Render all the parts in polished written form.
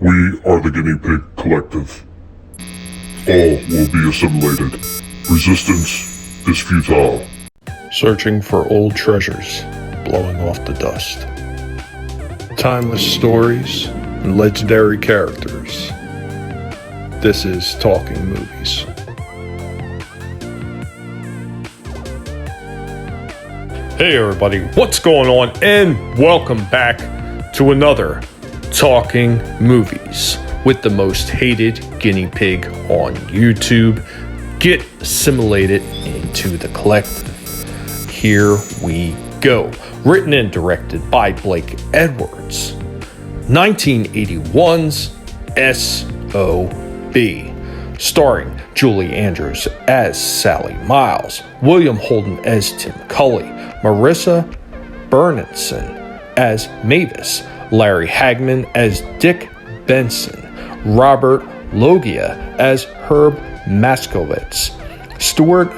We are the Guinea Pig Collective. All will be assimilated. Resistance is futile. Searching for old treasures, blowing off the dust. Timeless stories and legendary characters. This is Talking Movies. Hey everybody, what's going on? And welcome back to another Talking Movies with the most hated guinea pig on YouTube. Get assimilated into the collective. Here we go. Written and directed by Blake Edwards. 1981's S.O.B. Starring Julie Andrews as Sally Miles, William Holden as Tim Cully, Marissa Bernardson as Mavis, Larry Hagman as Dick Benson, Robert Loggia as Herb Maskowitz, Stuart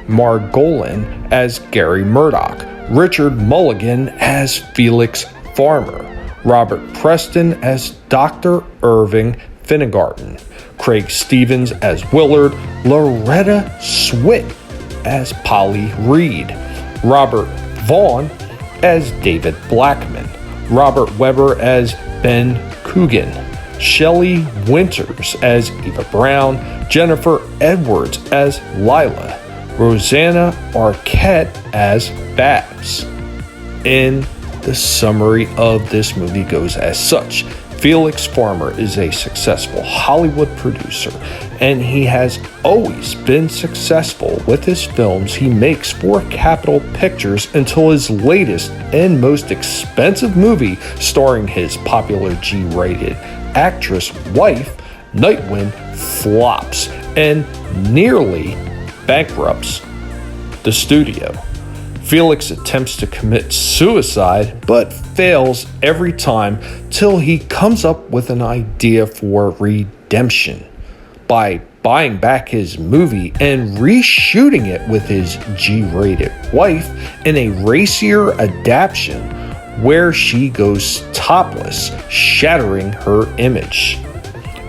Margolin as Gary Murdoch, Richard Mulligan as Felix Farmer, Robert Preston as Dr. Irving Finnegarten, Craig Stevens as Willard, Loretta Swit as Polly Reed, Robert Vaughn as David Blackman, Robert Weber as Ben Coogan, Shelley Winters as Eva Brown, Jennifer Edwards as Lila, Rosanna Arquette as Babs. And the summary of this movie goes as such. Felix Farmer is a successful Hollywood producer, and he has always been successful with his films he makes for Capitol Pictures until his latest and most expensive movie, starring his popular G-rated actress wife, Nightwind, flops and nearly bankrupts the studio. Felix attempts to commit suicide, but fails every time till he comes up with an idea for redemption by buying back his movie and reshooting it with his G-rated wife in a racier adaptation where she goes topless, shattering her image.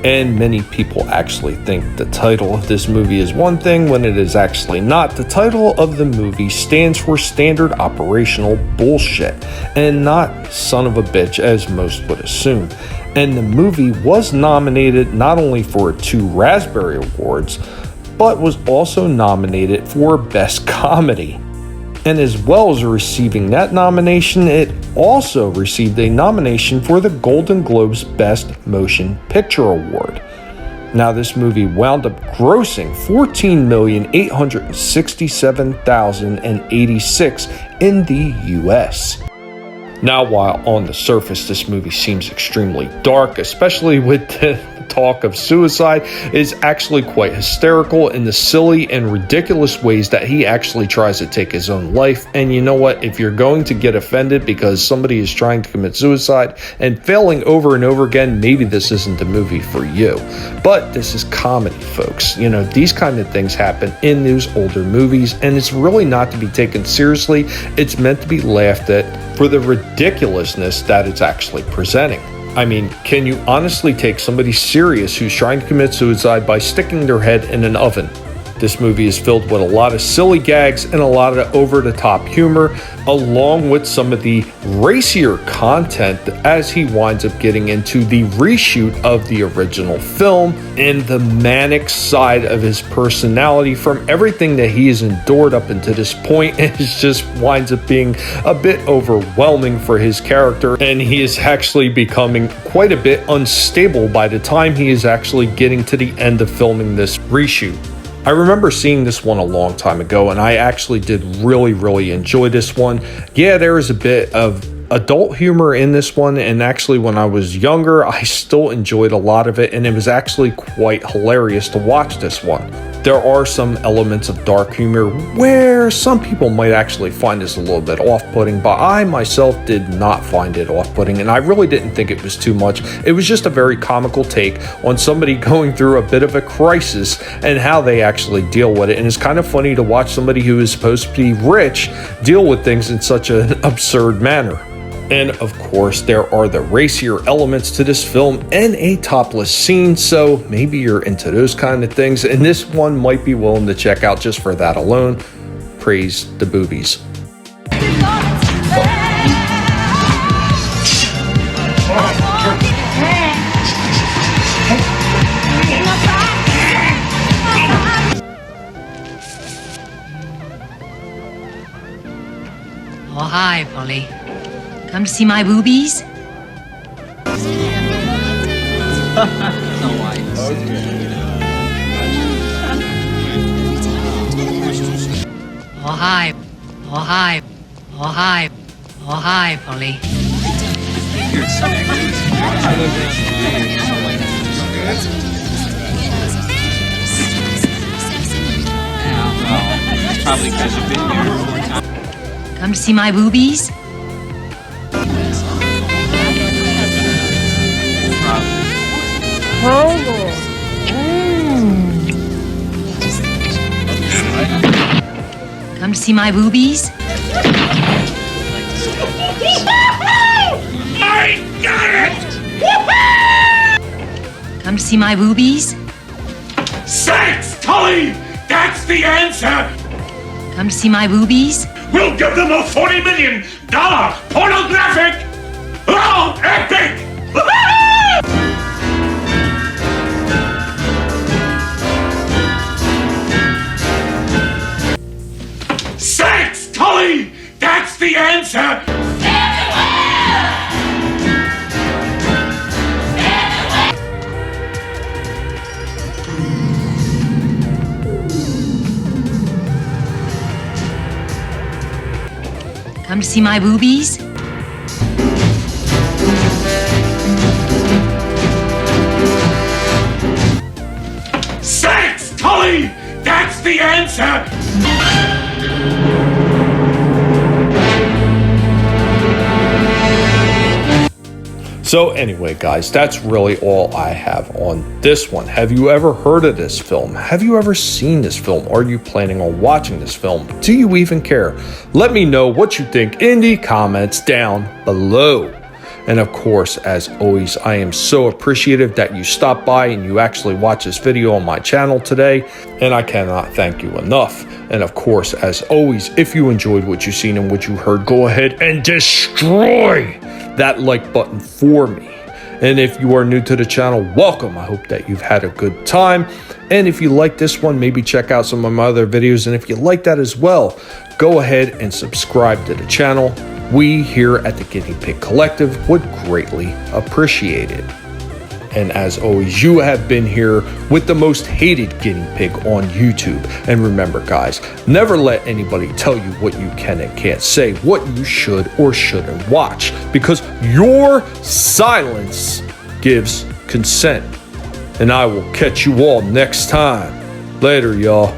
And many people actually think the title of this movie is one thing when it is actually not. The title of the movie stands for Standard Operational Bullshit and not Son of a Bitch as most would assume. And the movie was nominated not only for 2 Raspberry Awards, but was also nominated for Best Comedy. And as well as receiving that nomination, it also received a nomination for the Golden Globes Best Motion Picture Award. Now, this movie wound up grossing $14,867,086 in the US. Now, while on the surface this movie seems extremely dark, especially with the talk of suicide, is actually quite hysterical in the silly and ridiculous ways that he actually tries to take his own life. And you know what? If you're going to get offended because somebody is trying to commit suicide and failing over and over again, maybe this isn't the movie for you. But this is comedy, folks. You know, these kind of things happen in those older movies, and it's really not to be taken seriously. It's meant to be laughed at for the ridiculousness that it's actually presenting. I mean, can you honestly take somebody serious who's trying to commit suicide by sticking their head in an oven? This movie is filled with a lot of silly gags and a lot of over-the-top humor, along with some of the racier content as he winds up getting into the reshoot of the original film and the manic side of his personality from everything that he has endured up until this point. It just winds up being a bit overwhelming for his character, and he is actually becoming quite a bit unstable by the time he is actually getting to the end of filming this reshoot. I remember seeing this one a long time ago, and I actually did really enjoy this one. Yeah, there is a bit of adult humor in this one, and actually when I was younger, I still enjoyed a lot of it, and it was actually quite hilarious to watch this one. There are some elements of dark humor where some people might actually find this a little bit off-putting, but I myself did not find it off-putting, and I really didn't think it was too much. It was just a very comical take on somebody going through a bit of a crisis and how they actually deal with it. And it's kind of funny to watch somebody who is supposed to be rich deal with things in such an absurd manner. And of course, there are the racier elements to this film and a topless scene, so maybe you're into those kind of things, and this one might be willing to check out just for that alone. Praise the boobies. Oh, hi, Polly. Come to see my boobies? Oh, hi. Oh, hi. Oh, hi. Oh, hi, Polly. Probably because you've been here more time. Come to see my boobies? Come to see my boobies? I got it! Come to see my boobies? Sex, Tully! That's the answer! Come to see my boobies? We'll give them a $40 million pornographic! Oh, epic! Sex, Tully! That's the answer! Come to see my boobies? Sex, Tully! That's the answer! So anyway, guys, that's really all I have on this one. Have you ever heard of this film? Have you ever seen this film? Are you planning on watching this film? Do you even care? Let me know what you think in the comments down below. And of course, as always, I am so appreciative that you stopped by and you actually watched this video on my channel today, and I cannot thank you enough. And of course, as always, if you enjoyed what you've seen and what you heard, go ahead and destroy that like button for me. And if you are new to the channel, welcome. I hope that you've had a good time. And if you like this one, maybe check out some of my other videos. And if you like that as well, go ahead and subscribe to the channel. We here at the Guinea Pig Collective would greatly appreciate it. And as always, you have been here with the most hated guinea pig on YouTube. And remember, guys, never let anybody tell you what you can and can't say, what you should or shouldn't watch, because your silence gives consent. And I will catch you all next time. Later, y'all.